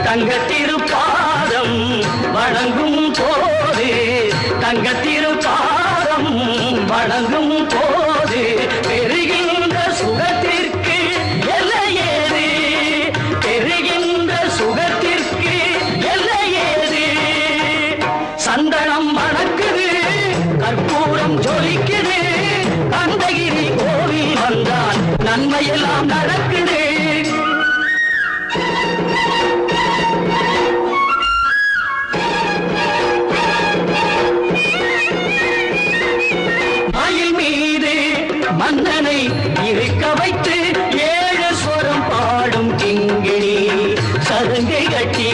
தங்கத்திருப்பாதம் வணங்கும் போது தங்கத்திருப்பாதம் வணங்கும் போது பெறுகின்ற சுகத்திற்கு எல்லையேது பெறுகின்ற சுகத்திற்கு எல்லையேது சந்தனம் மணக்குது கற்பூரம் ஜொலிக்குது கந்தகிரி கோவில் வந்தால் நன்மையெல்லாம் நடக்குது மன்னனை இருக்க வைத்து ஏழு ஸ்வரம் பாடும் கிங்கிணி சதங்கை கட்டி